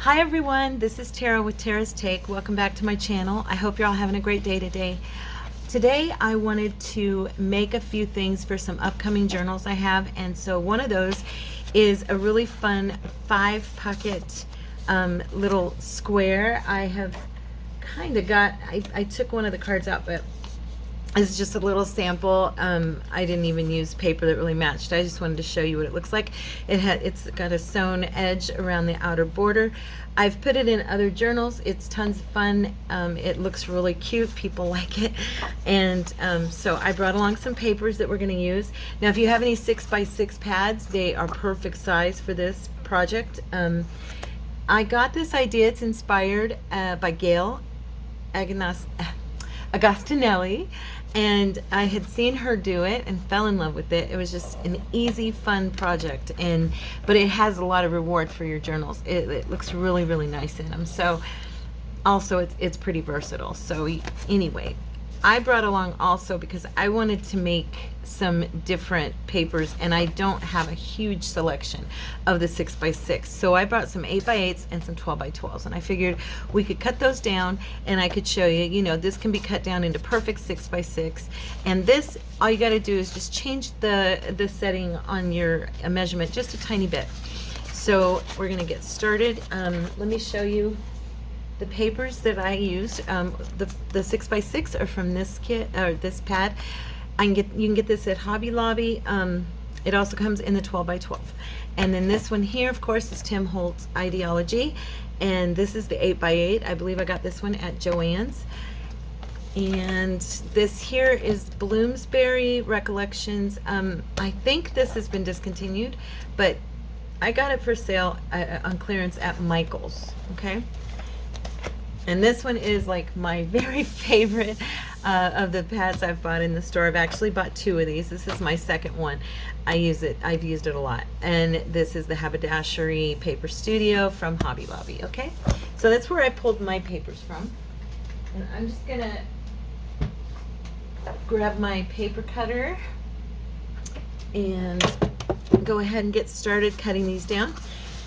Hi everyone, this is Tara with Tara's Take. Welcome back to my channel. I hope you're all having a great day today. Today I wanted to make a few things for some upcoming journals I have, and so one of those is a really fun 5-pocket little square. I have kind of got, I took one of the cards out, but it's just a little sample. I didn't even use paper that really matched. I just wanted to show you what it looks like. It's got a sewn edge around the outer border. I've put it in other journals. It's tons of fun. It looks really cute. People like it. And so I brought along some papers that we're going to use. Now, if you have any 6x6 pads, they are perfect size for this project. I got this idea. It's inspired by Gayle Agostinelli, and I had seen her do it and fell in love with it. It was just an easy, fun project, but it has a lot of reward for your journals. It looks really, really nice in them. So also it's pretty versatile. So anyway, I brought along also because I wanted to make some different papers, and I don't have a huge selection of the 6x6. So I brought some 8x8s and some 12x12s, and I figured we could cut those down and I could show you, this can be cut down into perfect 6x6. And this, all you got to do is just change the setting on your measurement just a tiny bit. So we're going to get started. Let me show you the papers that I used. The 6x6 are from this kit, or this pad. You can get this at Hobby Lobby. It also comes in the 12x12. And then this one here, of course, is Tim Holtz Ideology. And this is the 8x8. I believe I got this one at Joann's. And this here is Bloomsbury Recollections. I think this has been discontinued, but I got it for sale on clearance at Michael's. Okay. And this one is like my very favorite of the pads I've bought in the store. I've actually bought 2 of these. This is my second one. I've used it a lot. And this is the Haberdashery Paper Studio from Hobby Lobby. Okay, so that's where I pulled my papers from. And I'm just gonna grab my paper cutter and go ahead and get started cutting these down.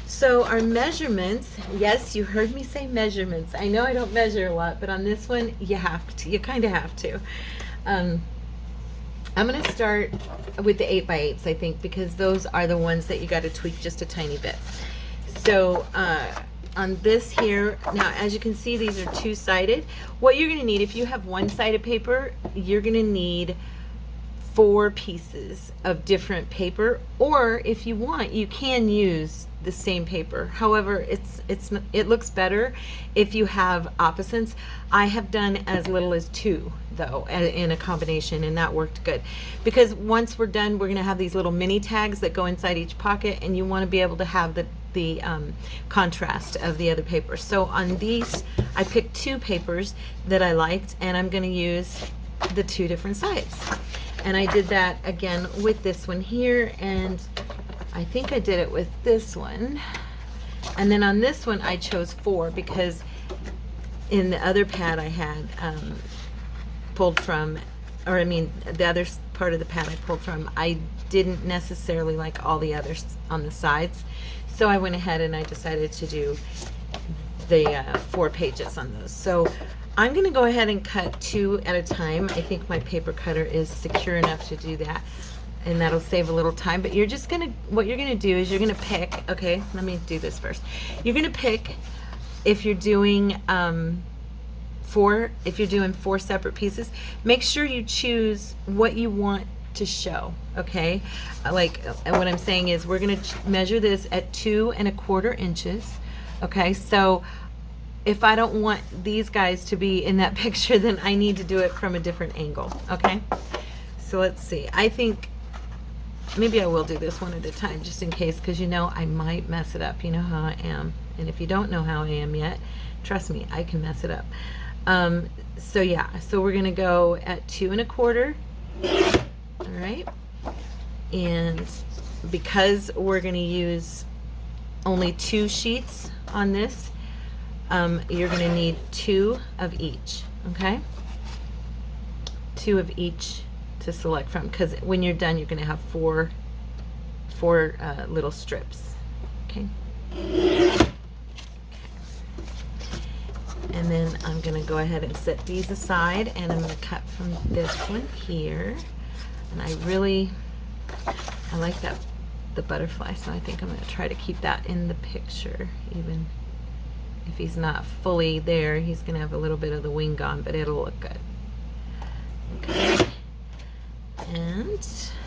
So our measurements, yes, you heard me say measurements. I know I don't measure a lot, but on this one, you have to. You kind of have to. I'm going to start with the 8x8s, I think, because those are the ones that you got to tweak just a tiny bit. So on this here, now as you can see, these are 2-sided. What you're going to need, if you have 1-sided paper, you're going to need 4 pieces of different paper, or if you want, you can use the same paper. However, it looks better if you have opposites. I have done as little as 2 though in a combination, and that worked good, because once we're done, we're going to have these little mini tags that go inside each pocket, and you want to be able to have the contrast of the other papers. So on these, I picked 2 papers that I liked, and I'm going to use the 2 different sides. And I did that again with this one here, and I think I did it with this one. And then on this one, I chose 4 because in the other pad I had pulled from, or I mean, the other part of the pad I pulled from, I didn't necessarily like all the others on the sides. So I went ahead and I decided to do the 4 pages on those. So I'm going to go ahead and cut 2 at a time. I think my paper cutter is secure enough to do that, and that'll save a little time. But you're just going to, what you're going to do is you're going to pick, okay, let me do this first. You're going to pick, if you're doing 4 separate pieces, make sure you choose what you want to show, okay? Like what I'm saying is we're going to measure this at 2 1/4 inches, okay? So if I don't want these guys to be in that picture, then I need to do it from a different angle, okay? So let's see. I think maybe I will do this one at a time just in case, because I might mess it up. You know how I am. And if you don't know how I am yet, trust me, I can mess it up. So yeah, so we're going to go at 2 1/4. All right. And because we're going to use only 2 sheets on this, you're going to need 2 of each, okay? 2 of each to select from, because when you're done, you're going to have 4 little strips, okay? gonna go ahead and set these aside, and I'm gonna cut from this one here. And I like the butterfly, so I think I'm gonna try to keep that in the picture. Even if he's not fully there, he's gonna have a little bit of the wing gone, but it'll look good. Okay. And let's see.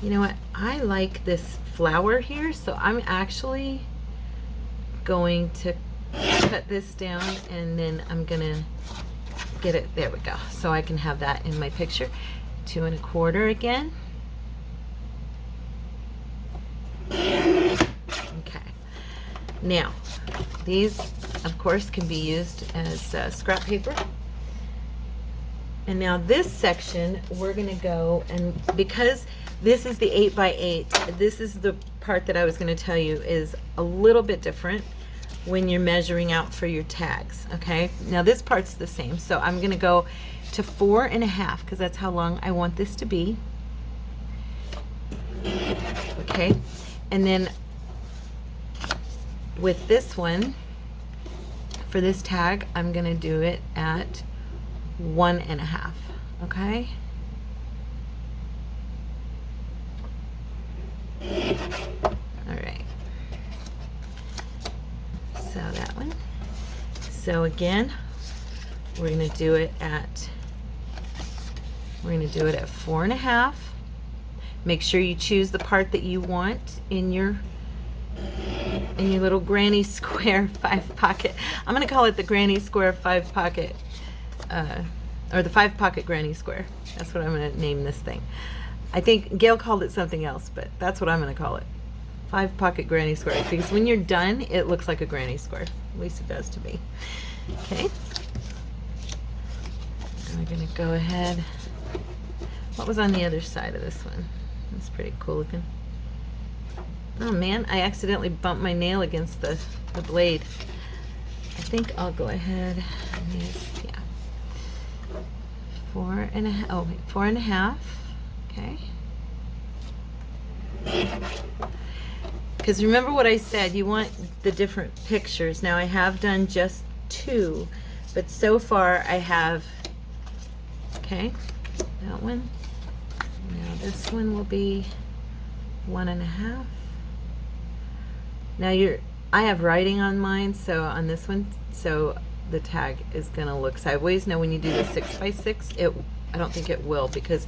You know what? I like this flower here, so I'm actually going to cut this down, and then I'm gonna get it, there we go, so I can have that in my picture. 2 1/4 again. Okay, now these of course can be used as scrap paper. And now this section we're gonna go, and because this is the 8 by 8, this is the part that I was going to tell you is a little bit different when you're measuring out for your tags. Okay, now this part's the same, so I'm going to go to 4 1/2 because that's how long I want this to be. Okay, and then with this one, for this tag, I'm going to do it at 1 1/2. Okay. All right, so that one. So again, we're going to do it at 4 1/2. Make sure you choose the part that you want in your little granny square 5 pocket. I'm going to call it the granny square 5 pocket, or the 5 pocket granny square. That's what I'm going to name this thing. I think Gayle called it something else, but that's what I'm going to call it. 5 pocket granny square, because when you're done, it looks like a granny square. At least it does to me. Okay. And we're going to go ahead. What was on the other side of this one? That's pretty cool looking. Oh man, I accidentally bumped my nail against the blade. I think I'll go ahead and use, yeah. 4 1/2, oh wait, 4 1/2. Okay. Because remember what I said, you want the different pictures. Now I have done just 2, but so far I have, okay, that one. Now this one will be 1 1/2. Now I have writing on mine, so on this one, so the tag is gonna look sideways. Now when you do the 6 by 6, I don't think it will, because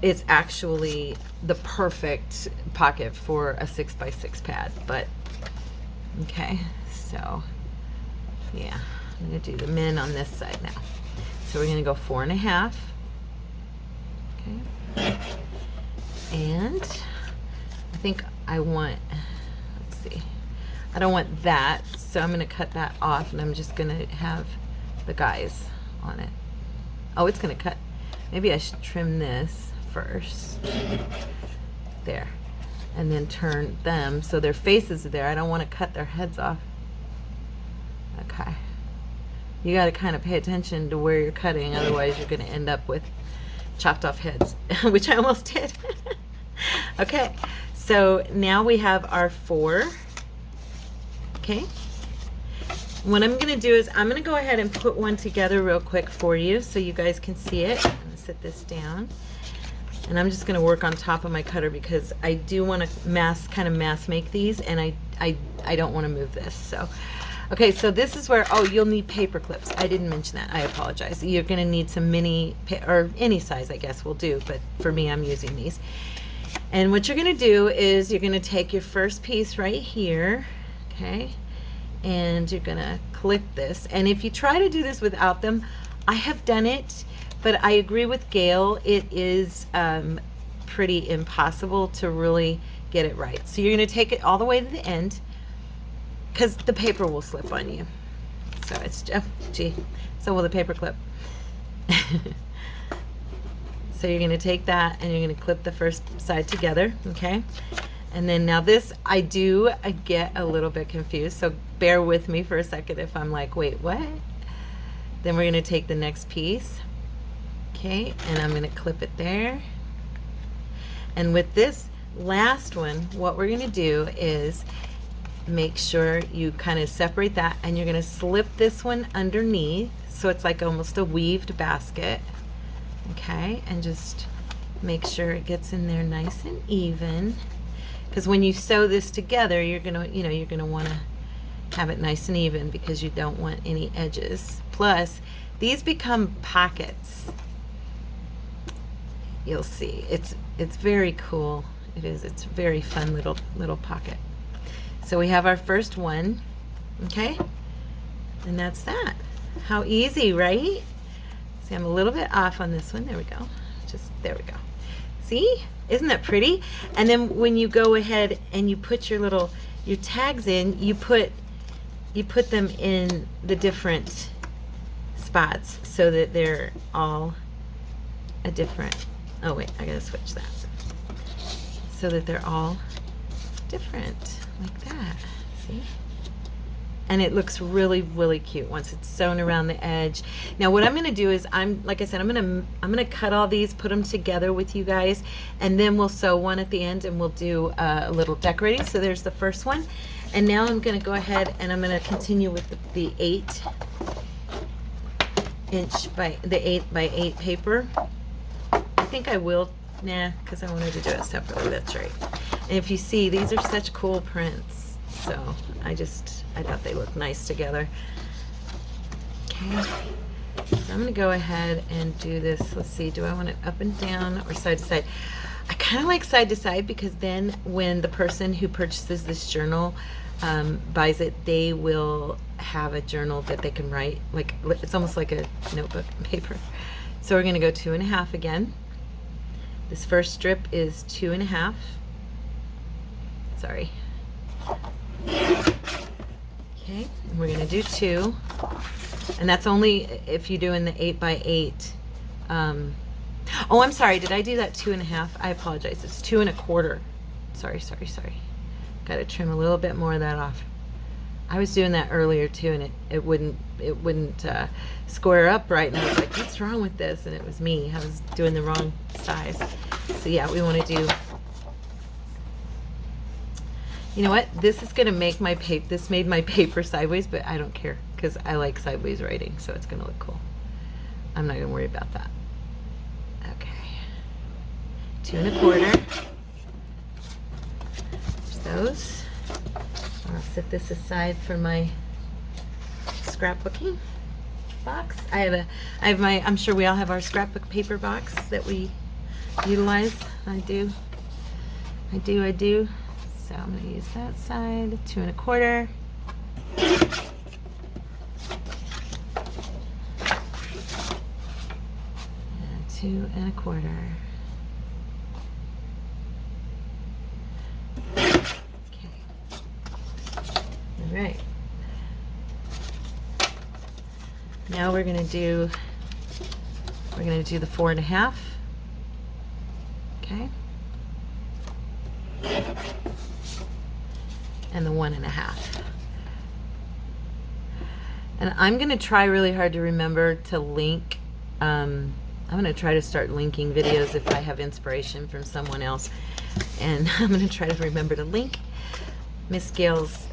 it's actually the perfect pocket for a 6 by 6 pad. But okay, so yeah, I'm gonna do the min on this side now. So we're gonna go 4 1/2. Okay, and I think I want, let's see, I don't want that, so I'm gonna cut that off, and I'm just gonna have the guys on it. Oh, it's gonna cut. Maybe I should trim this first. There. And then turn them so their faces are there. I don't want to cut their heads off. Okay. You got to kind of pay attention to where you're cutting, otherwise you're going to end up with chopped off heads, which I almost did. Okay. So now we have our 4. Okay. What I'm going to do is I'm going to go ahead and put one together real quick for you so you guys can see it. I'm going to set this down, and I'm just going to work on top of my cutter because I do want to kind of mass make these, and I don't want to move this. So okay, so this is where, oh, you'll need paper clips. I didn't mention that. I apologize. You're going to need some mini, or any size I guess will do, but for me I'm using these. And what you're going to do is you're going to take your first piece right here, okay, and you're gonna clip this. And if you try to do this without them, I have done it, but I agree with Gayle, it is pretty impossible to really get it right. So you're gonna take it all the way to the end, because the paper will slip on you. So it's, oh, gee, so will the paper clip. So you're gonna take that and you're gonna clip the first side together, okay? And then now this, I get a little bit confused, so bear with me for a second if I'm like, wait, what? Then we're gonna take the next piece, okay, and I'm gonna clip it there. And with this last one, what we're gonna do is make sure you kind of separate that, and you're going to slip this one underneath so it's like almost a weaved basket. Okay, and just make sure it gets in there nice and even, because when you sew this together, you're going to, you're going to want to have it nice and even because you don't want any edges. Plus, these become pockets. You'll see. It's very cool. It is. It's a very fun little pocket. So we have our first one, okay? And that's that. How easy, right? See, I'm a little bit off on this one. There we go. There we go. See? Isn't that pretty? And then when you go ahead and you put your tags in, you put them in the different spots so that they're all a different, oh wait, I gotta switch that. So that they're all different, like that, see? And it looks really, really cute once it's sewn around the edge. Now what I'm gonna do is, like I said, I'm gonna cut all these, put them together with you guys, and then we'll sew one at the end and we'll do a little decorating. So there's the first one. And now I'm gonna go ahead and I'm gonna continue with the 8 by 8 paper. I think I will, because I wanted to do it separately, that's right. And if you see, these are such cool prints. So I thought they looked nice together. Okay, so I'm gonna go ahead and do this. Let's see, do I want it up and down or side to side? I kind of like side to side because then when the person who purchases this journal buys it, they will have a journal that they can write. Like, it's almost like a notebook paper. So we're gonna go 2.5 again. This first strip is 2.5. Sorry. Okay, and we're gonna do 2. And that's only if you're doing the 8 by 8. Oh, I'm sorry, did I do that 2.5? I apologize, it's 2.25. Sorry. Gotta trim a little bit more of that off. I was doing that earlier too, and it wouldn't square up right, and I was like, what's wrong with this? And it was me, I was doing the wrong size. So yeah, we want to do, you know what, this is gonna make my paper, this made my paper sideways, but I don't care because I like sideways writing, so it's gonna look cool. I'm not gonna worry about that. Okay, 2.25. There's those. I'll set this aside for my scrapbooking box. I have my, I'm sure we all have our scrapbook paper box that we utilize. I do. So I'm going to use that side, 2.25. And 2.25. Right. Now we're gonna do the 4.5. Okay. And the 1.5. And I'm gonna try really hard to remember to link. I'm gonna try to start linking videos if I have inspiration from someone else, and I'm gonna try to remember to link Miss Gayle's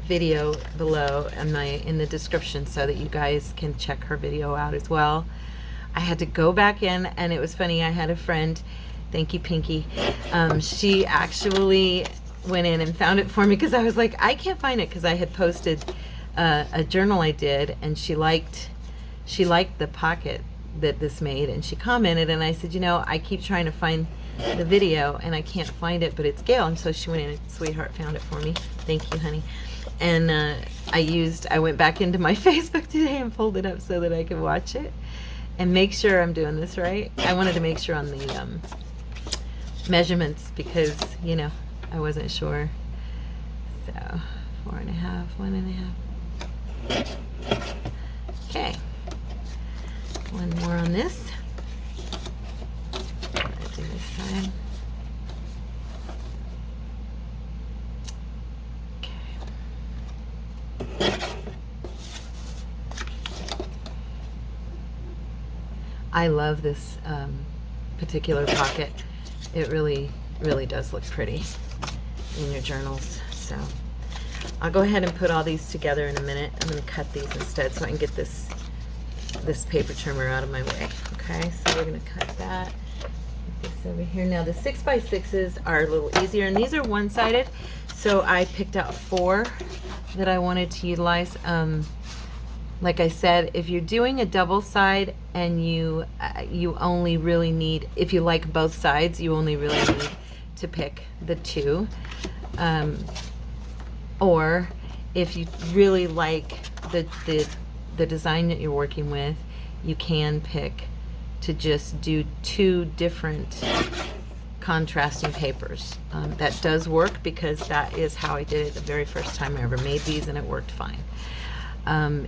video below in the description so that you guys can check her video out as well. I had to go back in, and it was funny, I had a friend, thank you Pinky, she actually went in and found it for me because I was like, I can't find it, because I had posted a journal I did, and she liked the pocket that this made, and she commented, and I said, you know, I keep trying to find the video and I can't find it, but it's Gayle. And so she went in and sweetheart found it for me. Thank you, honey. And I went back into my Facebook today and pulled it up so that I could watch it and make sure I'm doing this right. I wanted to make sure on the measurements because, you know, I wasn't sure. So 4.5, 1.5. Okay. One more on this. Let's do this side. I love this particular pocket. It really, really does look pretty in your journals. So I'll go ahead and put all these together in a minute. I'm going to cut these instead so I can get this paper trimmer out of my way. Okay, so we're going to cut that. Put this over here. Now the 6x6s are a little easier, and these are one-sided, so I picked out 4 that I wanted to utilize. Like I said, if you're doing a double side and you only really need, if you like both sides, you only really need to pick the 2. Or if you really like the design that you're working with, you can pick to just do 2 different contrasting papers. That does work, because that is how I did it the very first time I ever made these, and it worked fine.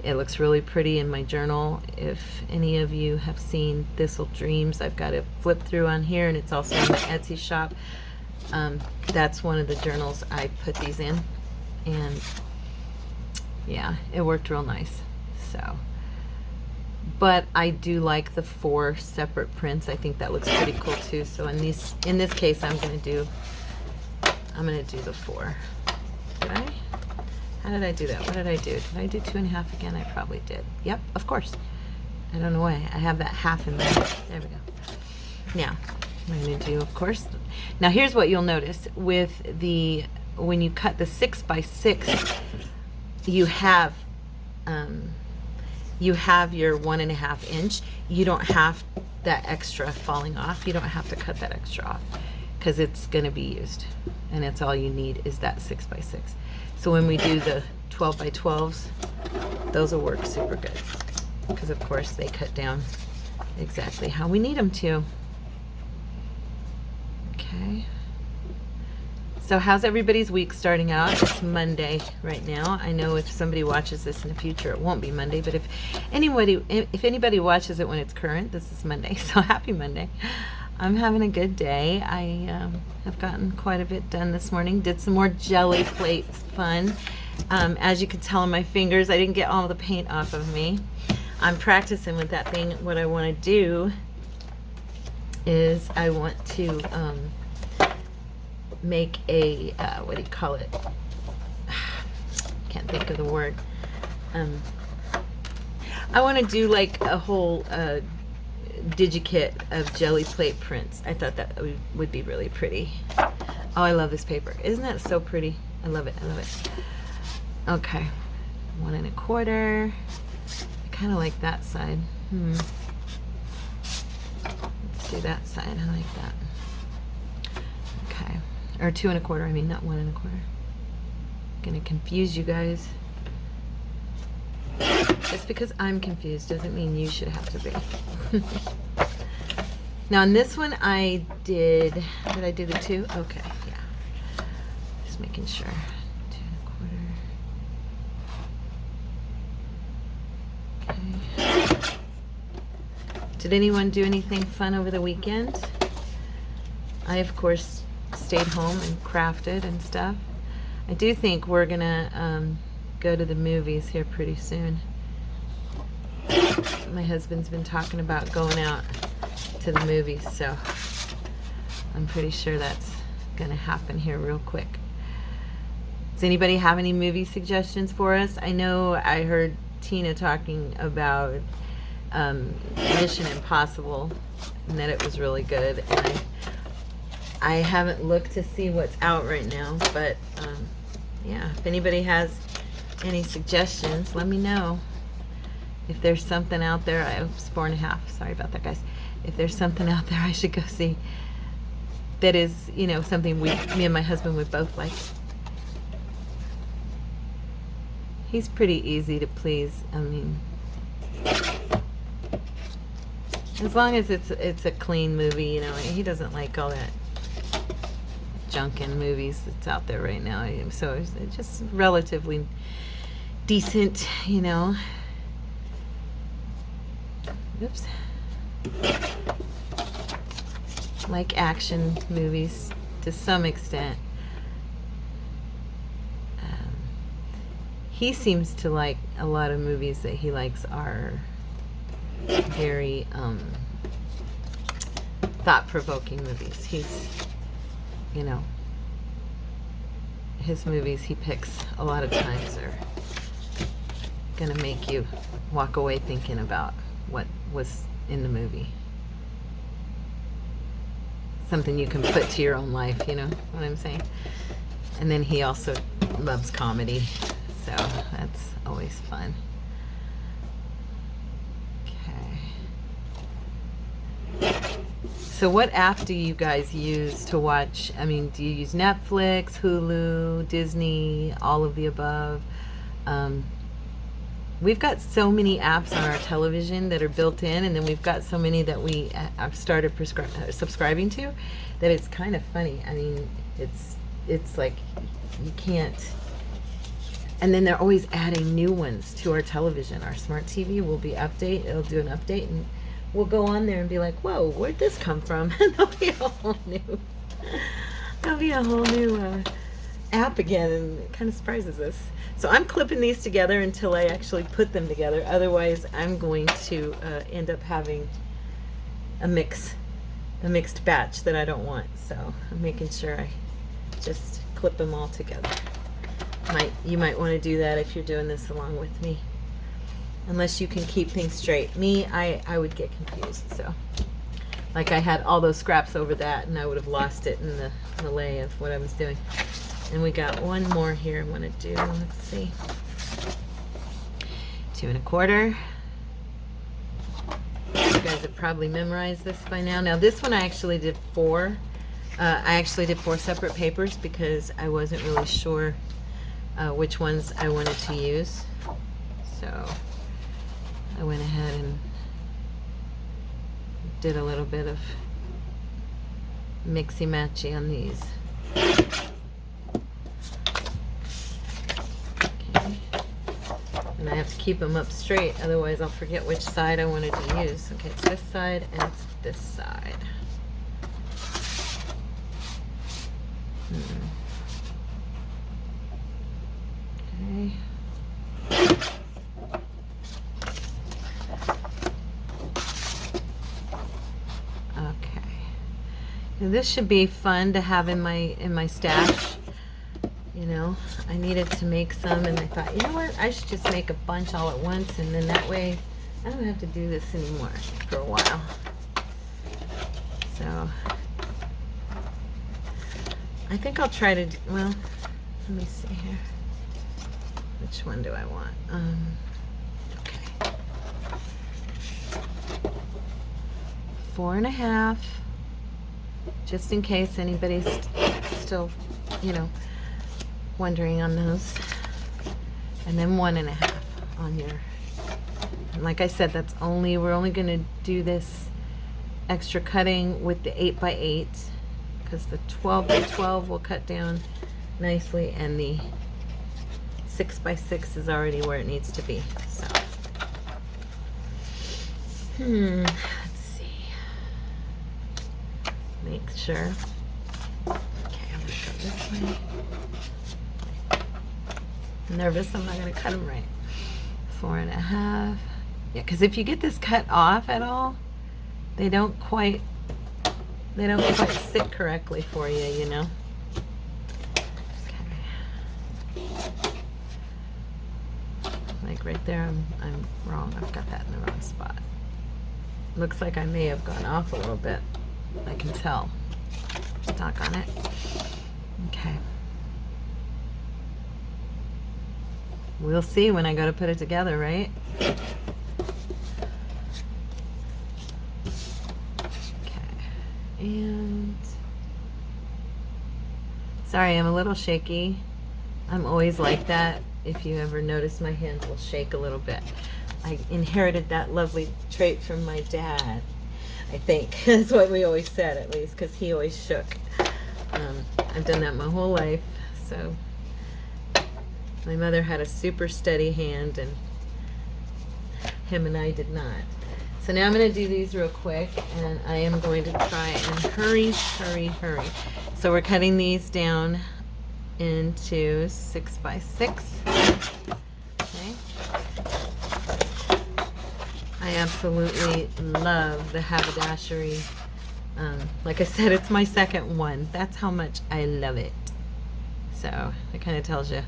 It looks really pretty in my journal. If any of you have seen Thistle Dreams, I've got a flip through on here, and it's also in the Etsy shop. That's one of the journals I put these in, and yeah, it worked real nice. So, but I do like the 4 separate prints. I think that looks pretty cool too. So in this case, I'm gonna do the 4. Okay. How did I do that? What did I do? Did I do 2.5 again? I probably did. Yep, of course. I don't know why. I have that half in there. There we go. Now, I'm going to do, of course. Now, here's what you'll notice with when you cut the 6x6, you have your 1.5 inch. You don't have that extra falling off. You don't have to cut that extra off, because it's going to be used, and it's all you need is that 6x6. So when we do the 12x12s, those will work super good, because of course they cut down exactly how we need them to. Okay. So how's everybody's week starting out? It's Monday right now. I know if somebody watches this in the future, it won't be Monday, but if anybody watches it when it's current, this is Monday. So happy Monday. I'm having a good day. I have gotten quite a bit done this morning. Did some more jelly plates, fun. As you can tell on my fingers, I didn't get all the paint off of me. I'm practicing with that thing. What I want to do is I want to make a, what do you call it? Can't think of the word. I want to do like a whole digikit of jelly plate prints. I thought that would be really pretty. Oh, I love this paper. Isn't that so pretty? I love it. I love it. Okay, 1 1/4. I kind of like that side. Let's do that side. I like that. Okay, or 2 1/4. I mean, not 1 1/4. Gonna confuse you guys. Just because I'm confused doesn't mean you should have to be. Now on this one did I do the 2? Okay, yeah. Just making sure. 2 1/4. Okay. Did anyone do anything fun over the weekend? I, of course, stayed home and crafted and stuff. I do think we're gonna go to the movies here pretty soon. My husband's been talking about going out to the movies, so I'm pretty sure that's gonna happen here real quick. Does anybody have any movie suggestions for us? I know I heard Tina talking about Mission Impossible, and that it was really good, and I haven't looked to see what's out right now, but yeah, if anybody has any suggestions, let me know. If there's something out there, it's 4 1/2. Sorry about that, guys. If there's something out there I should go see that is, you know, something me and my husband would both like. He's pretty easy to please. I mean, as long as it's a clean movie, you know. He doesn't like all that junk in movies that's out there right now. So it's just relatively decent, you know. Oops. Like action movies to some extent. He seems to like a lot of movies that he likes are very thought-provoking movies. He's, you know, his movies he picks a lot of times are gonna make you walk away thinking about what was in the movie. Something you can put to your own life, you know what I'm saying? And then he also loves comedy, so that's always fun. Okay. So what app do you guys use to watch? I mean, do you use Netflix, Hulu, Disney, all of the above? We've got so many apps on our television that are built in, and then we've got so many that we have started subscribing to that it's kind of funny. I mean, it's like you can't. And then they're always adding new ones to our television. Our smart TV will be it'll do an update, and we'll go on there and be like, whoa, where'd this come from? And there'll be a whole new app again, and it kind of surprises us. So I'm clipping these together until I actually put them together. Otherwise, I'm going to end up having a mixed batch that I don't want. So I'm making sure I just clip them all together. You might want to do that if you're doing this along with me. Unless you can keep things straight. Me, I would get confused. So, like I had all those scraps over that, and I would have lost it in the melee of what I was doing. And we got one more here I want to do. Let's see. 2 1/4. You guys have probably memorized this by now. Now this one I actually did 4. I actually did 4 separate papers because I wasn't really sure which ones I wanted to use. So I went ahead and did a little bit of mixy-matchy on these. And I have to keep them up straight, otherwise I'll forget which side I wanted to use. Okay, it's this side and it's this side. Okay. Okay. Now this should be fun to have in my stash. You know, I needed to make some, and I thought, you know what, I should just make a bunch all at once, and then that way I don't have to do this anymore for a while. So I think I'll try to well, let me see here. Which one do I want? Okay. 4 1/2, just in case anybody's still, you know, wondering on those. And then 1 1/2 on your, and like I said, we're only going to do this extra cutting with the 8 by 8 because the 12 by 12 will cut down nicely, and the 6 by 6 is already where it needs to be. So let's see, make sure. Okay, I'm gonna go this way. I'm nervous I'm not gonna cut them right. 4 1/2. Yeah, because if you get this cut off at all, they don't quite sit correctly for you, you know. Like right there, I'm wrong. I've got that in the wrong spot. Looks like I may have gone off a little bit. I can tell. Stuck on it. Okay. We'll see when I go to put it together, right? Okay. And sorry, I'm a little shaky. I'm always like that. If you ever notice, my hands will shake a little bit. I inherited that lovely trait from my dad, I think. That's what we always said, at least, because he always shook. I've done that my whole life. So my mother had a super steady hand, and him and I did not. So now I'm going to do these real quick, and I am going to try and hurry. So we're cutting these down into 6 by 6. Okay. I absolutely love the haberdashery. Like I said, it's my second one. That's how much I love it. So it kind of tells you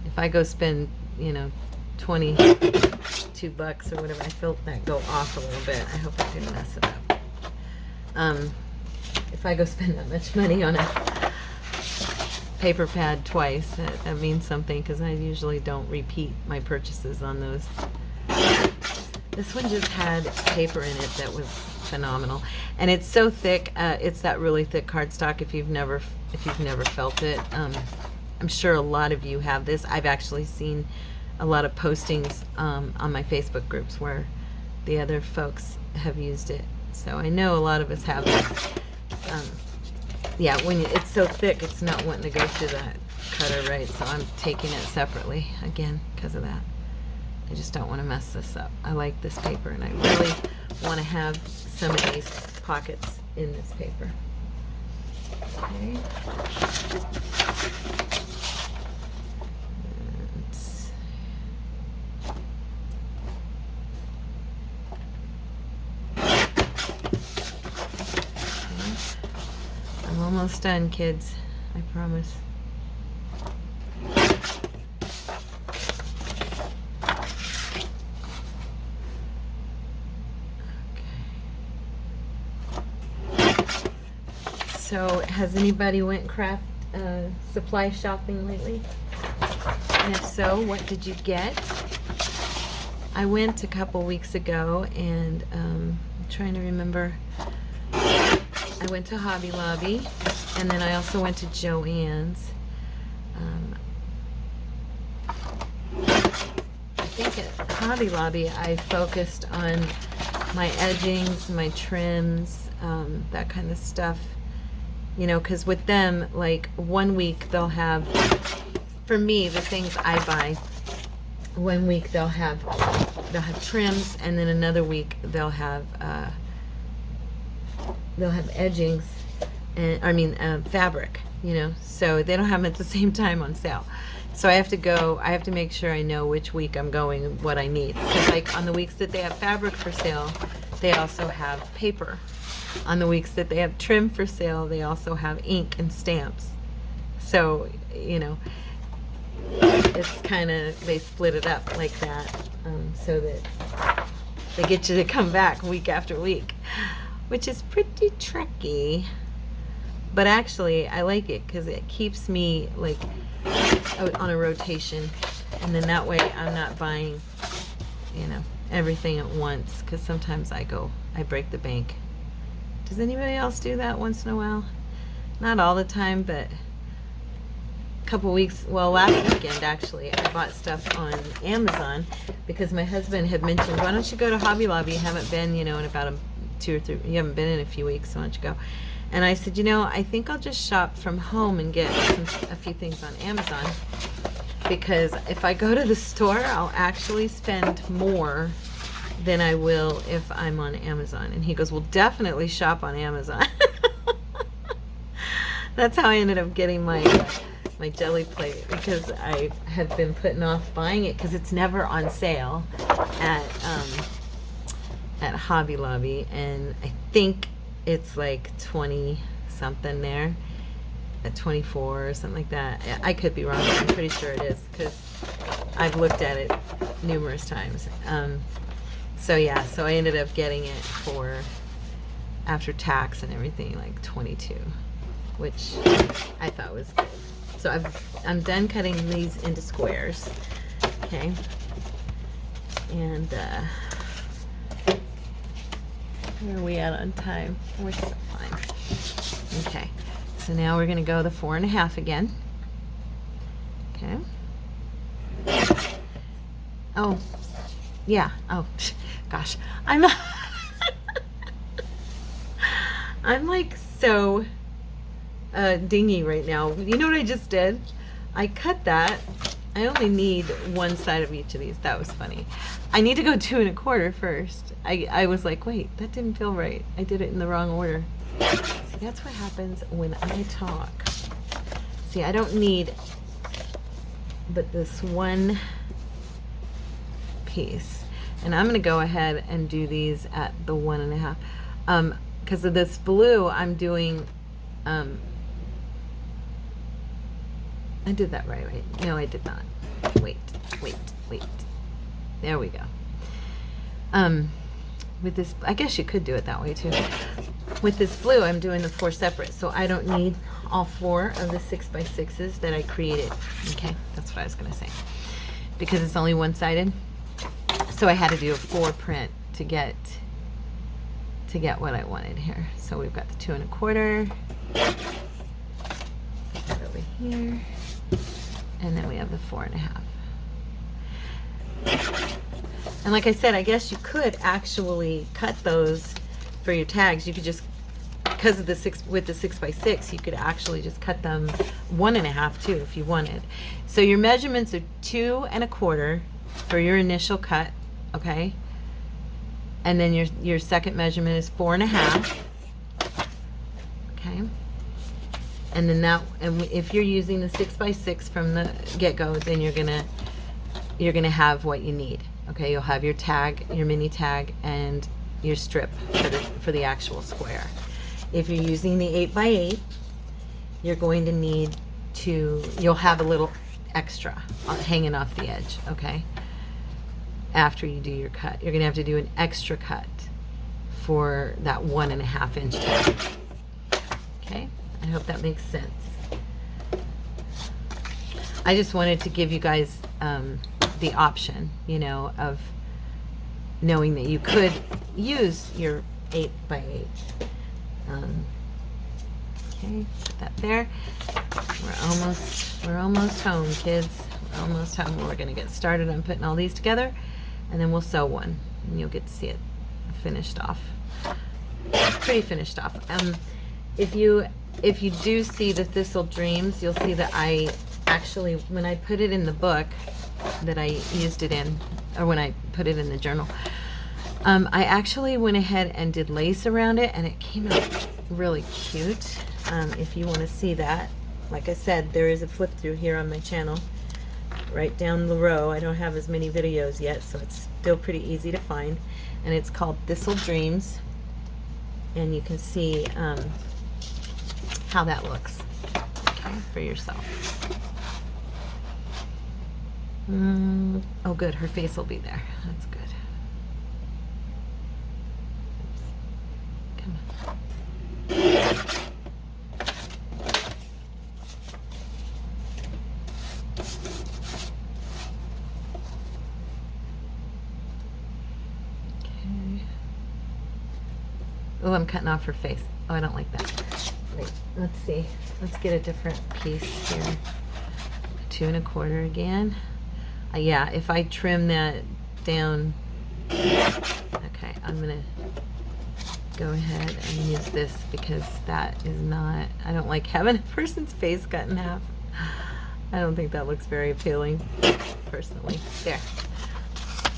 if I go spend, you know, $22 or whatever, I feel that go off a little bit. I hope I didn't mess it up. If I go spend that much money on a paper pad twice, that means something, because I usually don't repeat my purchases on those. This one just had paper in it that was phenomenal, and it's so thick. It's that really thick cardstock. If you've never felt it, I'm sure a lot of you have this. I've actually seen a lot of postings on my Facebook groups where the other folks have used it, so I know a lot of us have it. Yeah, when it's so thick, it's not wanting to go through that cutter, right? So I'm taking it separately again because of that. I just don't want to mess this up. I like this paper, and I really want to have some of these pockets in this paper. Okay. I'm almost done, kids. I promise. So, has anybody went craft supply shopping lately? And if so, what did you get? I went a couple weeks ago, and I'm trying to remember. I went to Hobby Lobby, and then I also went to Joann's. I think at Hobby Lobby I focused on my edgings, my trims, that kind of stuff. You know, because with them, like 1 week they'll have, for me, the things I buy, 1 week they'll have trims, and then another week they'll have edgings, and fabric, you know, so they don't have them at the same time on sale. So I have to make sure I know which week I'm going and what I need. Because like on the weeks that they have fabric for sale, they also have paper. On the weeks that they have trim for sale, they also have ink and stamps. So, you know, it's kind of, they split it up like that, so that they get you to come back week after week, which is pretty tricky. But actually, I like it because it keeps me like on a rotation, and then that way I'm not buying, you know, everything at once, because sometimes I break the bank. Does anybody else do that once in a while? Not all the time, but a couple weeks, well, last weekend actually, I bought stuff on Amazon because my husband had mentioned, why don't you go to Hobby Lobby? You haven't been, you know, in about 2 or 3, you haven't been in a few weeks, so why don't you go? And I said, you know, I think I'll just shop from home and get a few things on Amazon, because if I go to the store, I'll actually spend more than I will if I'm on Amazon. And he goes, well, definitely shop on Amazon. That's how I ended up getting my jelly plate, because I have been putting off buying it because it's never on sale at Hobby Lobby, and I think it's like 20 something there, at 24 or something like that. I could be wrong, but I'm pretty sure it is because I've looked at it numerous times. So yeah, so I ended up getting it for, after tax and everything, like 22, which I thought was good. So I'm done cutting these into squares, okay? And where are we at on time? We're still fine. Okay, so now we're gonna go the 4.5 again. Okay. Oh, yeah. Oh, gosh, I'm like so dingy right now. You know what I just did? I cut that. I only need one side of each of these. That was funny. I need to go 2 1/4 first. I was like, wait, that didn't feel right. I did it in the wrong order. See, that's what happens when I talk. See, I don't need but this one piece. And I'm going to go ahead and do these at the 1.5. Because of this blue, I'm doing I did that right. No, I did not. Wait. There we go. With this, I guess you could do it that way too. With this blue, I'm doing the 4 separate, so I don't need all 4 of the 6x6s that I created. Okay, that's what I was gonna say. Because it's only one-sided, so I had to do a 4 print to get what I wanted here. So we've got the 2 1/4. Put that over here, and then we have the 4 1/2. And like I said, I guess you could actually cut those for your tags. You could just, because of the 6x6, you could actually just cut them 1 1/2 too if you wanted. So your measurements are 2 1/4 for your initial cut, okay? And then your second measurement is 4 1/2, okay? And then if you're using the 6x6 from the get-go, then you're gonna have what you need. Okay, you'll have your tag, your mini tag, and your strip for the actual square. If you're using the 8x8, you're going to need you'll have a little extra hanging off the edge, okay? After you do your cut, you're gonna have to do an extra cut for that 1 1/2 inch tag. Okay, I hope that makes sense. I just wanted to give you guys the option, you know, of knowing that you could use your 8x8. Okay, put that there. We're almost home, kids. We're almost home. We're gonna get started on putting all these together, and then we'll sew one, and you'll get to see it finished off. Pretty finished off. If you do see the Thistle Dreams, you'll see that I actually, when I put it in the book that I used it in, or when I put it in the journal, I actually went ahead and did lace around it, and it came out really cute. If you want to see that, like I said, there is a flip through here on my channel right down the row. I don't have as many videos yet, so it's still pretty easy to find, and it's called Thistle Dreams, and you can see how that looks, okay, for yourself. Oh good, her face will be there. That's good. Oops. Come on. Okay. Oh, I'm cutting off her face. Oh, I don't like that. Wait, let's see. Let's get a different piece here. 2 1/4 again. Yeah, if I trim that down, okay, I'm gonna go ahead and use this because that is not, I don't like having a person's face cut in half. I don't think that looks very appealing, personally. There,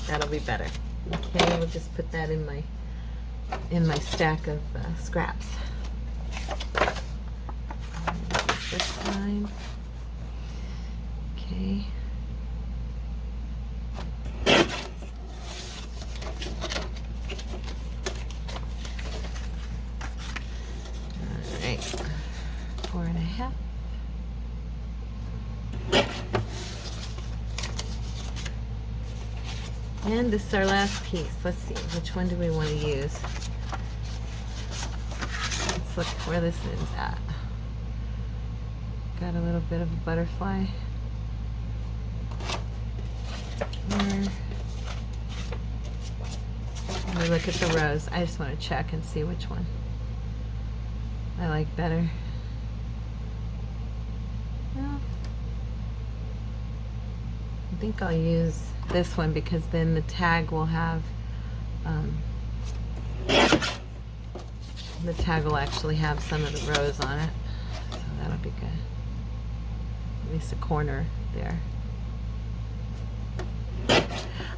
that'll be better. Okay, we'll just put that in my stack of scraps. This side. Okay. Alright, 4 1/2. And this is our last piece. Let's see, which one do we want to use? Let's look where this is at. Got a little bit of a butterfly. Let me look at the rows. I just want to check and see which one I like better. Well, I think I'll use this one because then the tag will have, the tag will actually have some of the rows on it. So that'll be good. At least a corner there.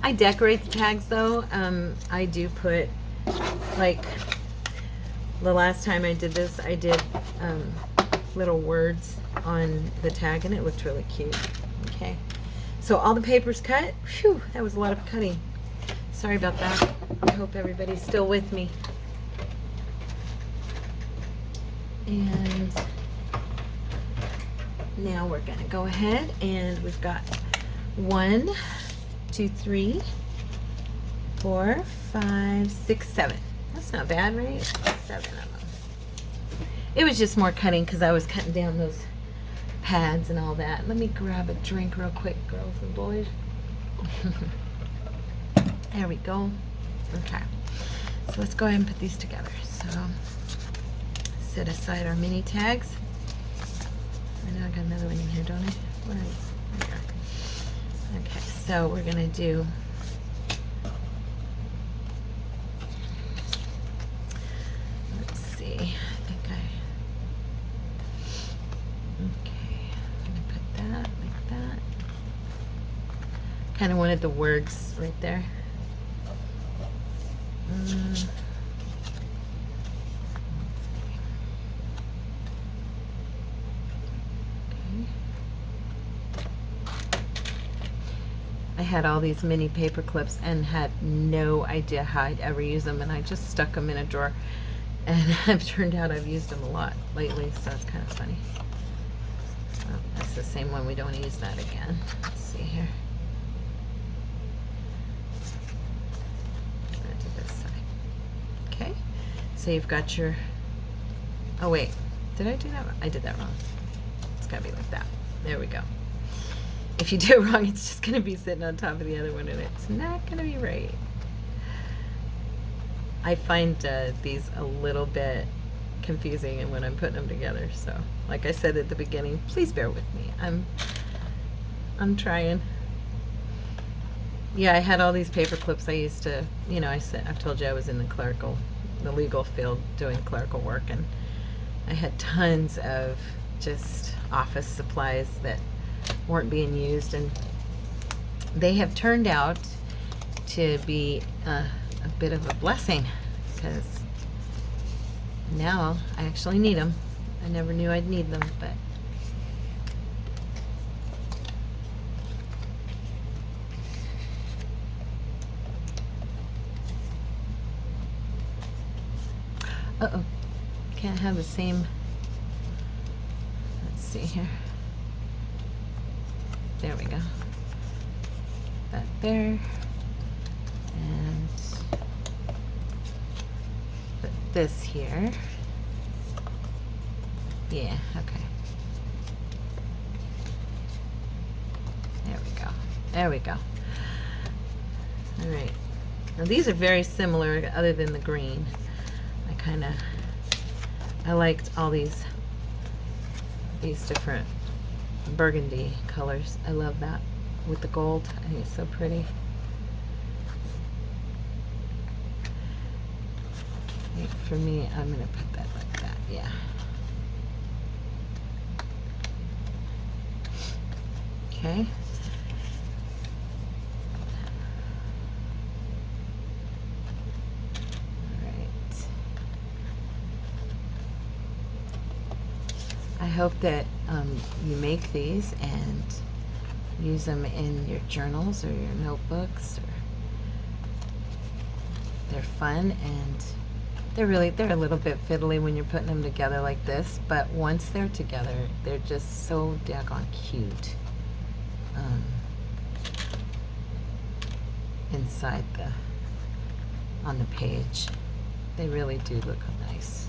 I decorate the tags though. I do put, like, the last time I did this, I did little words on the tag, and it looked really cute. Okay, so all the paper's cut. Phew, that was a lot of cutting. Sorry about that. I hope everybody's still with me. And Now we're gonna go ahead and we've got 1, 2, 3, 4, 5, 6, 7. That's not bad, right? 7 of them. It was just more cutting because I was cutting down those pads and all that. Let me grab a drink real quick, girls and boys. There we go. Okay. So let's go ahead and put these together. So set aside our mini tags. I know I got another one in here, don't I? Where are you? There. Okay, so we're gonna do let's see. I think okay, I'm gonna put that like that. Kind of wanted the words right there. I had all these mini paper clips and had no idea how I'd ever use them, and I just stuck them in a drawer, and it turned out I've used them a lot lately, so it's kind of funny. Oh, that's the same one. We don't want to use that again. Let's see here. I'm going to do this side. Okay, so you've got your, oh wait, did I do that wrong? I did that wrong. It's got to be like that. There we go. If you do it wrong, it's just going to be sitting on top of the other one, and it's not going to be right. I find these a little bit confusing and when I'm putting them together. So, like I said at the beginning, please bear with me. I'm trying. Yeah, I had all these paper clips. I used to, you know, I've told you I was in the legal field doing clerical work, and I had tons of just office supplies that weren't being used, and they have turned out to be a bit of a blessing because now I actually need them. I never knew I'd need them, but uh-oh, can't have the same. Let's see here. There we go. That there. And put this here. Yeah, okay. There we go. There we go. All right. Now these are very similar other than the green. I liked all these different burgundy colors. I love that with the gold. I think it's so pretty. I think for me, I'm gonna put that like that. Yeah. Okay. I hope that you make these and use them in your journals or your notebooks. They're fun, and they're a little bit fiddly when you're putting them together like this, but once they're together, they're just so daggone cute inside on the page. They really do look nice.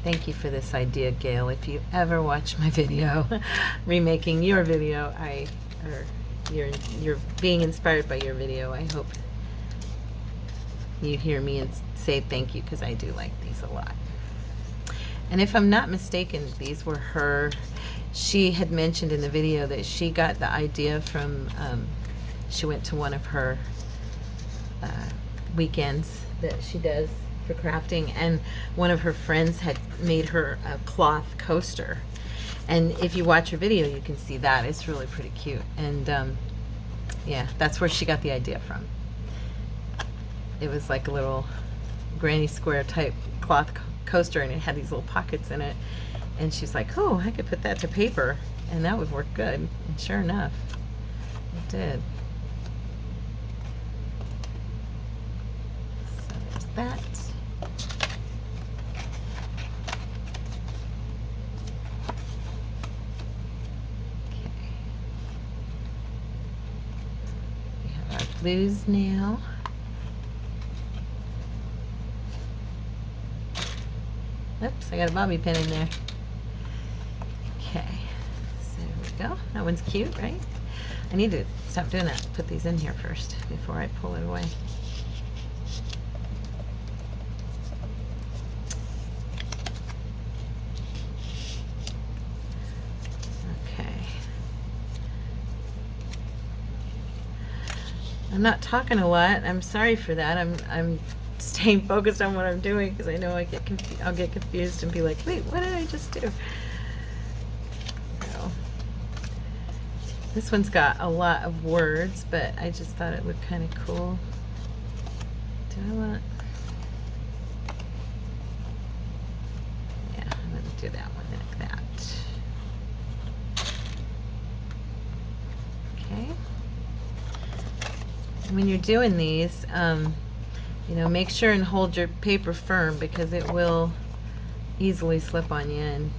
Thank you for this idea, Gayle. If you ever watch my video, remaking your video, you're being inspired by your video, I hope you hear me and say thank you, because I do like these a lot. And if I'm not mistaken, these were she had mentioned in the video that she got the idea from, she went to one of her weekends that she does for crafting, and one of her friends had made her a cloth coaster, and if you watch her video you can see that it's really pretty cute, and yeah, that's where she got the idea from. It was like a little granny square type cloth coaster, and it had these little pockets in it, and she's like, oh, I could put that to paper and that would work good, and sure enough it did. So there's that. blues now. Oops, I got a bobby pin in there. Okay, so there we go. That one's cute, right? I need to stop doing that. Put these in here first before I pull it away. Okay. I'm not talking a lot. I'm sorry for that. I'm staying focused on what I'm doing because I know I'll get confused and be like, wait, what did I just do? So this one's got a lot of words, but I just thought it looked kind of cool. Do I want? Yeah, I'm going to do that one like that. Okay. And when you're doing these, you know, make sure and hold your paper firm because it will easily slip on you and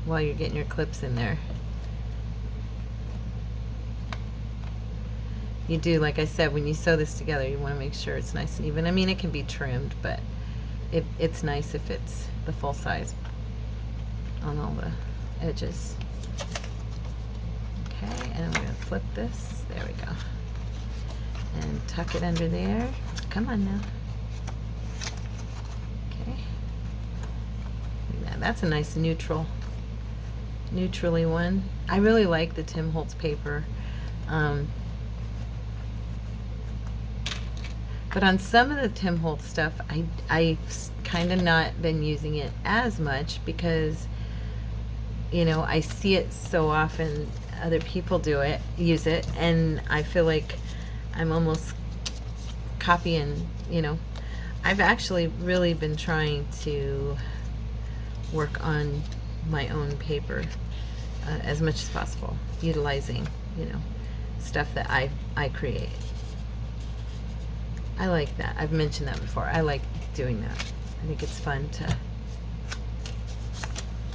while you're getting your clips in there. You do, like I said, when you sew this together, you want to make sure it's nice and even. I mean, it can be trimmed, but it's nice if it's the full size on all the edges. Okay, and I'm going to flip this. There we go. And tuck it under there. Come on now. Okay. Yeah, that's a nice neutrally one. I really like the Tim Holtz paper. But on some of the Tim Holtz stuff, I've kind of not been using it as much because, you know, I see it so often other people use it, and I feel like I'm almost copying, you know. I've actually really been trying to work on my own paper as much as possible, utilizing, you know, stuff that I create. I like that. I've mentioned that before. I like doing that. I think it's fun to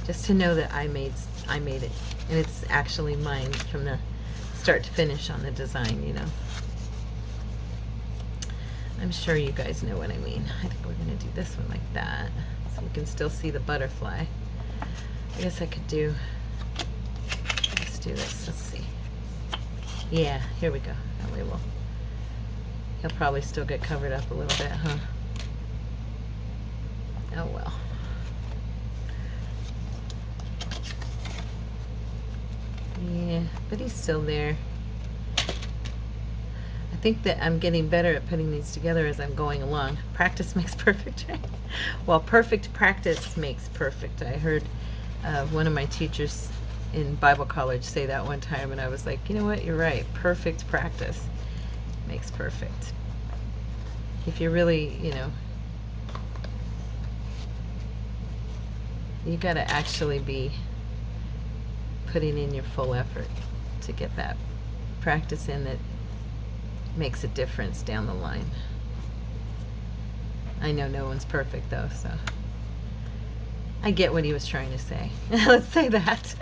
just to know that I made it, and it's actually mine from the start to finish on the design, you know. I'm sure you guys know what I mean. I think we're going to do this one like that so you can still see the butterfly. I guess I could do, let's do this. Let's see. Yeah, here we go. That way he'll probably still get covered up a little bit, huh? Oh well. Yeah, but he's still there. I think that I'm getting better at putting these together as I'm going along. Practice makes perfect, right? Well, perfect practice makes perfect. I heard one of my teachers in Bible college say that one time, and I was like, you know what, you're right. Perfect practice makes perfect. If you're really, you know, you got to actually be putting in your full effort to get that practice in that makes a difference down the line. I know no one's perfect though, so I get what he was trying to say. Let's say that.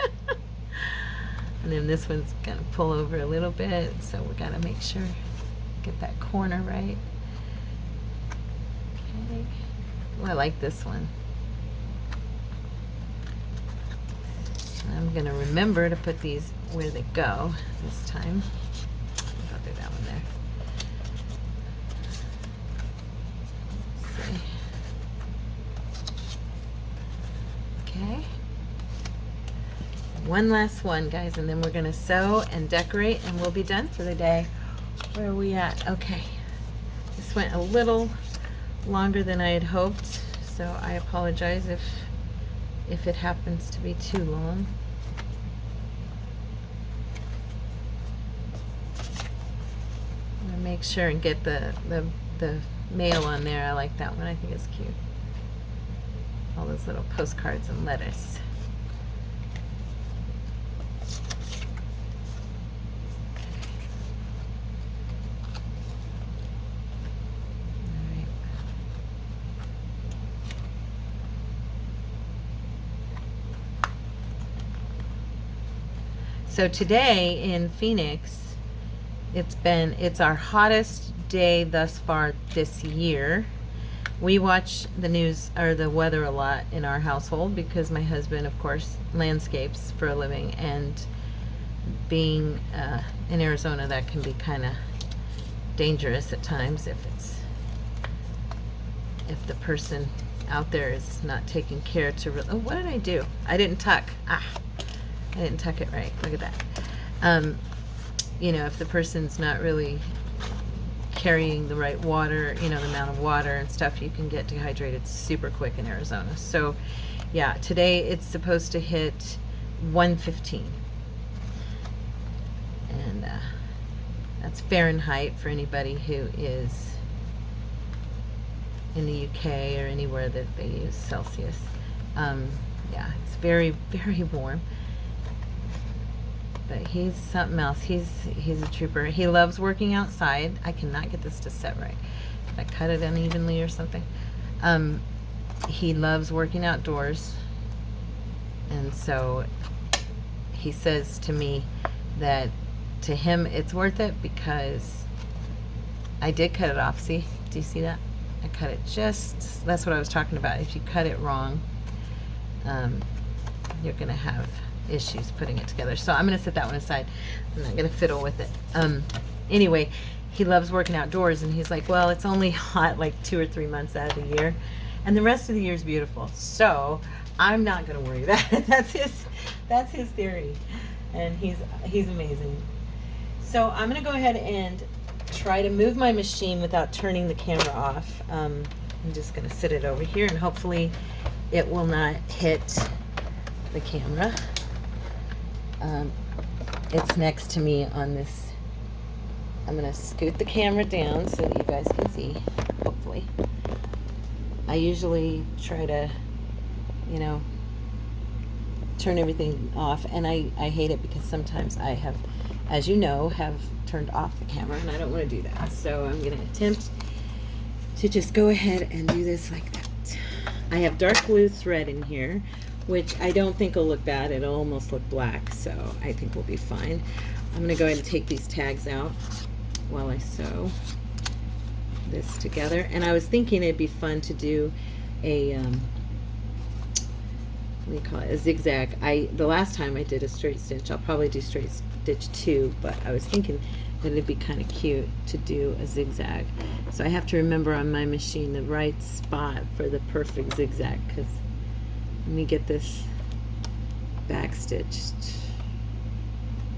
And then this one's gonna pull over a little bit, so we gotta make sure get that corner right. Okay. Well, I like this one. I'm gonna remember to put these where they go this time. I'll do that one there. Let's see. Okay. One last one, guys, and then we're gonna sew and decorate and we'll be done for the day. Where are we at? Okay. This went a little longer than I had hoped, so I apologize if it happens to be too long. I'm gonna make sure and get the mail on there. I like that one. I think it's cute. All those little postcards and letters. So today in Phoenix, It's our hottest day thus far this year. We watch the news or the weather a lot in our household because my husband, of course, landscapes for a living, and being in Arizona, that can be kind of dangerous at times if the person out there is not taking care to oh, what did I do? I didn't tuck. I didn't tuck it right. Look at that. If the person's not really carrying the right water, the amount of water and stuff, you can get dehydrated super quick in Arizona. So yeah, today it's supposed to hit 115. And that's Fahrenheit for anybody who is in the UK or anywhere that they use Celsius. Yeah, it's very, very warm. But he's something else. He's a trooper. He loves working outside. I cannot get this to set right. Did I cut it unevenly or something? He loves working outdoors. And so he says to me that to him it's worth it because I did cut it off. See? Do you see that? I cut it just, that's what I was talking about. If you cut it wrong, you're going to have issues putting it together. So I'm going to set that one aside. I'm not going to fiddle with it. Anyway, he loves working outdoors, and he's like, well, it's only hot like 2 or 3 months out of the year, and the rest of the year is beautiful. So I'm not going to worry about it. That's his theory, and he's amazing. So I'm going to go ahead and try to move my machine without turning the camera off. I'm just going to sit it over here, and hopefully it will not hit the camera. It's next to me on this. I'm going to scoot the camera down so that you guys can see, hopefully. I usually try to, turn everything off, and I hate it because sometimes I have, as you know, have turned off the camera, and I don't want to do that. So I'm going to attempt to just go ahead and do this like that. I have dark blue thread in here, which I don't think will look bad. It'll almost look black, so I think we'll be fine. I'm going to go ahead and take these tags out while I sew this together. And I was thinking it'd be fun to do a, what do you call it, a zigzag. The last time I did a straight stitch, I'll probably do straight stitch 2, but I was thinking that it'd be kind of cute to do a zigzag. So I have to remember on my machine the right spot for the perfect zigzag, because let me get this back stitched.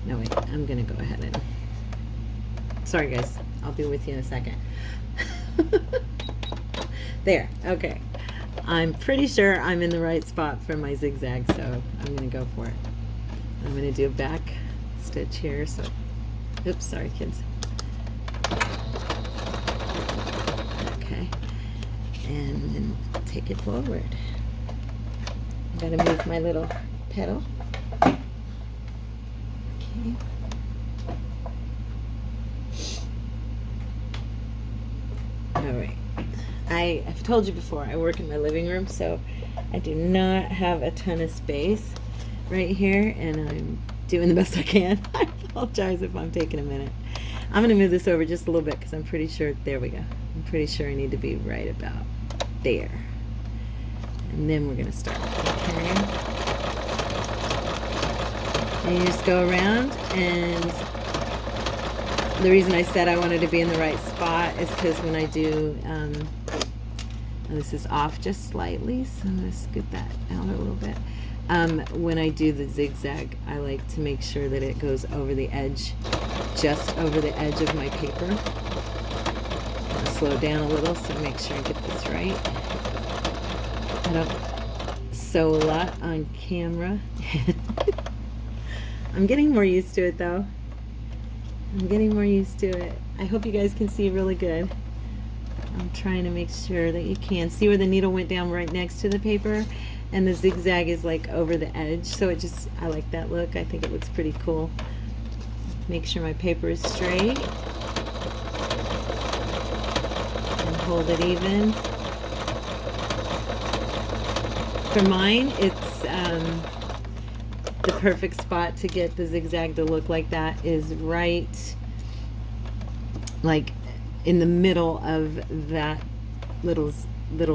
No, wait, I'm gonna go ahead and, sorry guys, I'll be with you in a second. There, okay. I'm pretty sure I'm in the right spot for my zigzag, so I'm gonna go for it. I'm gonna do a back stitch here, so, oops, sorry kids. Okay, and then take it forward. Gotta move my little pedal. Okay. Alright. I've told you before, I work in my living room, so I do not have a ton of space right here, and I'm doing the best I can. I apologize if I'm taking a minute. I'm going to move this over just a little bit because I'm pretty sure, there we go. I'm pretty sure I need to be right about there. And then we're going to start. Okay. And you just go around, and the reason I said I wanted to be in the right spot is because when I do, this is off just slightly, so I'm going to scoot that out a little bit. When I do the zigzag, I like to make sure that it goes over the edge, just over the edge of my paper. I'm going to slow down a little so make sure I get this right. I don't sew a lot on camera. I'm getting more used to it though. I'm getting more used to it. I hope you guys can see really good. I'm trying to make sure that you can see where the needle went down right next to the paper, and the zigzag is like over the edge, so it just, I like that look. I think it looks pretty cool. Make sure my paper is straight and hold it even. For mine, it's the perfect spot to get the zigzag to look like that is right like in the middle of that little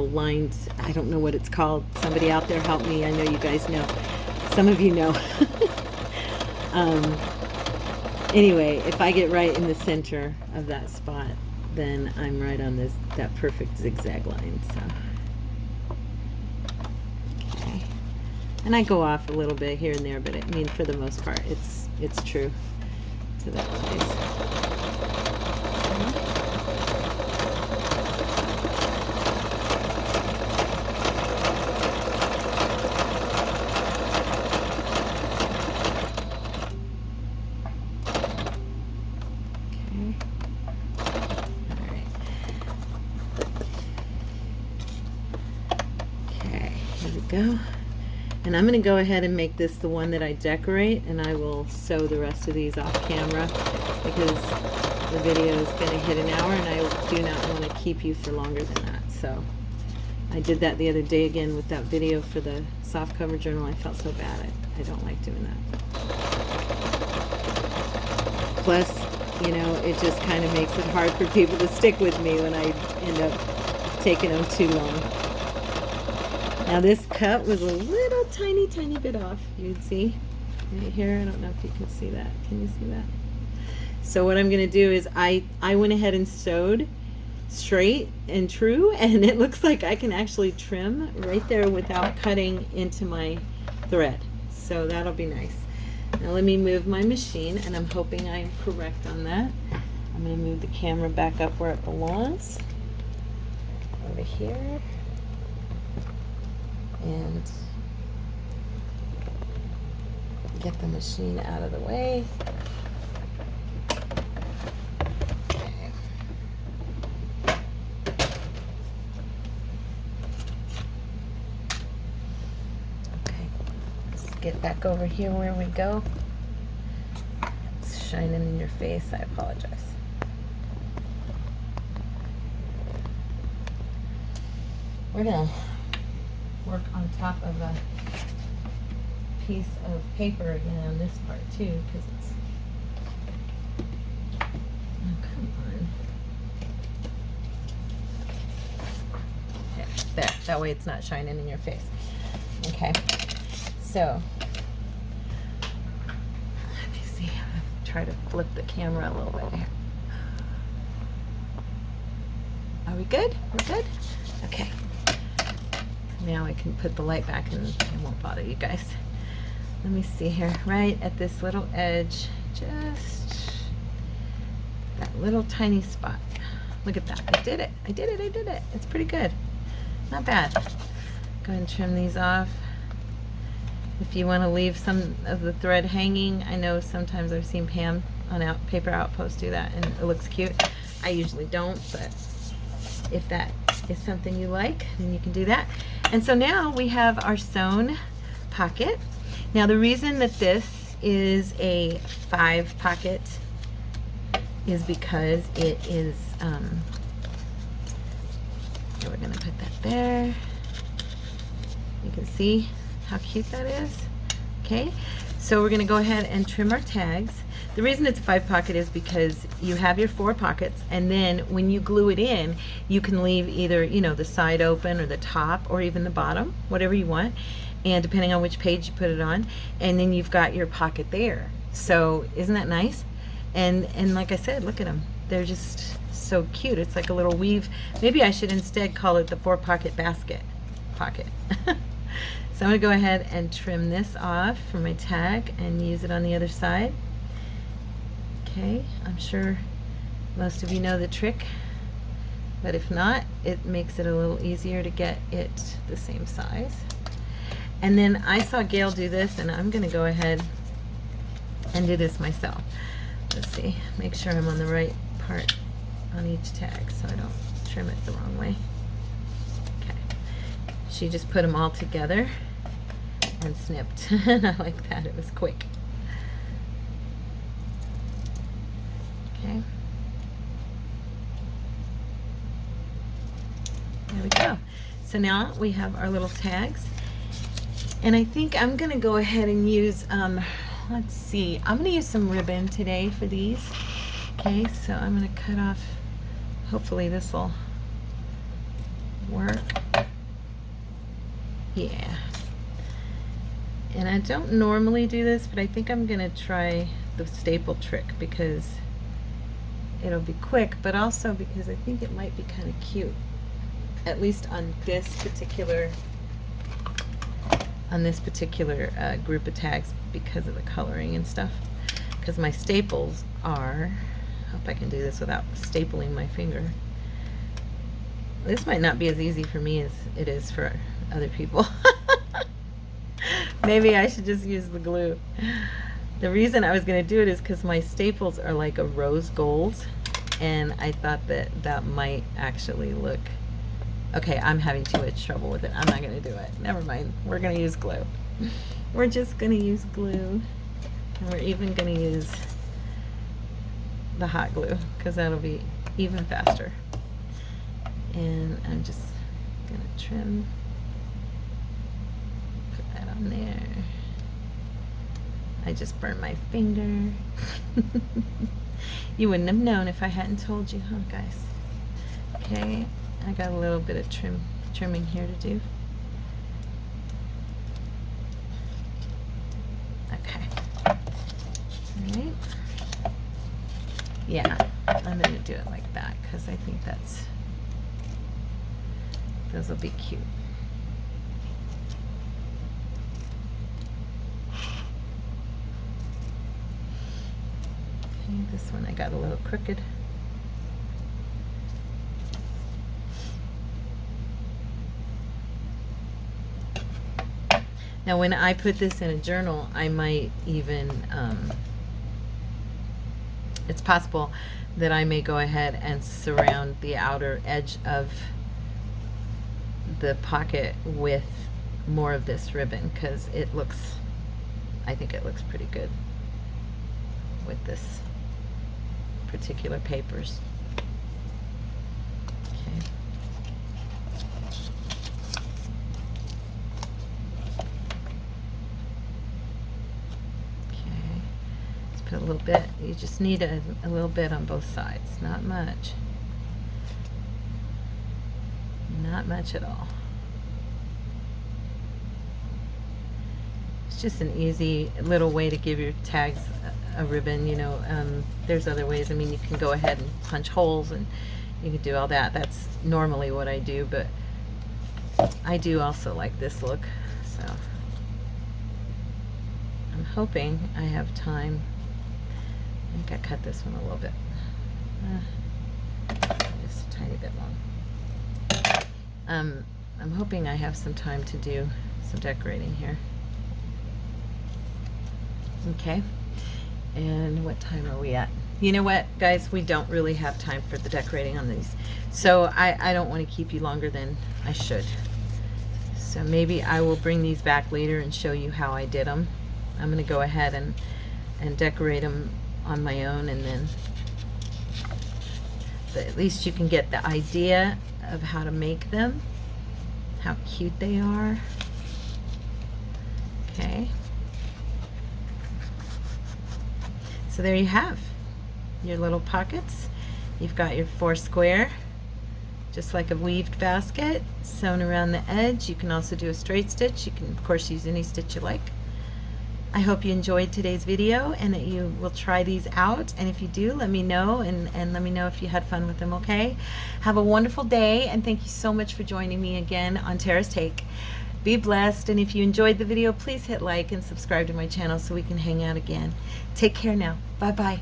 lines. I don't know what it's called. Somebody out there help me. I know you guys know. Some of you know. Anyway, if I get right in the center of that spot, then I'm right on that perfect zigzag line. So, okay. And I go off a little bit here and there, but I mean, for the most part, it's true to that place. Go. And I'm going to go ahead and make this the one that I decorate, and I will sew the rest of these off camera because the video is going to hit an hour and I do not want to keep you for longer than that. So I did that the other day again with that video for the soft cover journal. I felt so bad. I don't like doing that. Plus, you know, it just kind of makes it hard for people to stick with me when I end up taking them too long. Now this cut was a little tiny bit off. You'd see right here. I don't know if you can see that. Can you see that? So what I'm going to do is I went ahead and sewed straight and true, and it looks like I can actually trim right there without cutting into my thread. So that'll be nice. Now let me move my machine, and I'm hoping I'm correct on that. I'm going to move the camera back up where it belongs. Over here. And get the machine out of the way. Okay. Let's get back over here where we go. It's shining in your face. I apologize. We're gonna work on top of a piece of paper again on this part too, because it's, oh come on, there, that way it's not shining in your face. Okay, so let me see, I'll try to flip the camera a little bit here. Are we good? We're good? Okay. Now I can put the light back and it won't bother you guys. Let me see here, right at this little edge, just that little tiny spot. Look at that, I did it. It's pretty good, not bad. Go ahead and trim these off. If you want to leave some of the thread hanging, I know sometimes I've seen Pam on Paper Outpost do that and it looks cute. I usually don't, but if that is something you like, then you can do that. And so now we have our sewn pocket. Now the reason that this is a 5 pocket is because it is, so we're gonna put that there. You can see how cute that is. Okay, so we're gonna go ahead and trim our tags. The reason it's a 5 pocket is because you have your 4 pockets, and then when you glue it in, you can leave either, you know, the side open or the top or even the bottom, whatever you want, and depending on which page you put it on, and then you've got your pocket there. So isn't that nice? And like I said, look at them. They're just so cute. It's like a little weave. Maybe I should instead call it the 4 pocket basket pocket. So I'm gonna go ahead and trim this off for my tag and use it on the other side. Okay, I'm sure most of you know the trick, but if not, it makes it a little easier to get it the same size. And then I saw Gayle do this, and I'm gonna go ahead and do this myself. Let's see, make sure I'm on the right part on each tag so I don't trim it the wrong way. Okay, she just put them all together and snipped, and I like that, it was quick. Okay. There we go. So now we have our little tags. And I think I'm going to go ahead and use, let's see, I'm going to use some ribbon today for these. Okay, so I'm going to cut off, hopefully this will work. Yeah. And I don't normally do this, but I think I'm going to try the staple trick because it'll be quick, but also because I think it might be kind of cute, at least on this particular group of tags because of the coloring and stuff. Because my staples are, I hope I can do this without stapling my finger. This might not be as easy for me as it is for other people. Maybe I should just use the glue. The reason I was going to do it is because my staples are like a rose gold, and I thought that that might actually look... Okay, I'm having too much trouble with it. I'm not going to do it. Never mind. We're going to use glue. We're just going to use glue. And we're even going to use the hot glue because that'll be even faster. And I'm just going to trim. Put that on there. I just burned my finger. You wouldn't have known if I hadn't told you, huh, guys? Okay, I got a little bit of trimming here to do. Okay. All right. Yeah, I'm going to do it like that because I think those will be cute. Okay, this one I got a little crooked. Now when I put this in a journal, I might even, it's possible that I may go ahead and surround the outer edge of the pocket with more of this ribbon because it looks, I think it looks pretty good with this particular papers. Okay. Put a little bit, you just need a little bit on both sides, not much. Not much at all. It's just an easy little way to give your tags a ribbon, you know. There's other ways. I mean, you can go ahead and punch holes and you can do all that. That's normally what I do, but I do also like this look, so I'm hoping I have time. I think I cut this one a little bit. Just a tiny bit long. I'm hoping I have some time to do some decorating here. Okay. And what time are we at? You know what, guys? We don't really have time for the decorating on these. So I don't want to keep you longer than I should. So maybe I will bring these back later and show you how I did them. I'm going to go ahead and decorate them on my own, and then but at least you can get the idea of how to make them, how cute they are. Okay, so there you have your little pockets. You've got your 4 square, just like a weaved basket, sewn around the edge. You can also do a straight stitch. You can of course use any stitch you like. I hope you enjoyed today's video and that you will try these out, and if you do, let me know, and let me know if you had fun with them. Okay, have a wonderful day, and thank you so much for joining me again on Tara's Take. Be blessed, and if you enjoyed the video, please hit like and subscribe to my channel so we can hang out again. Take care now. Bye bye.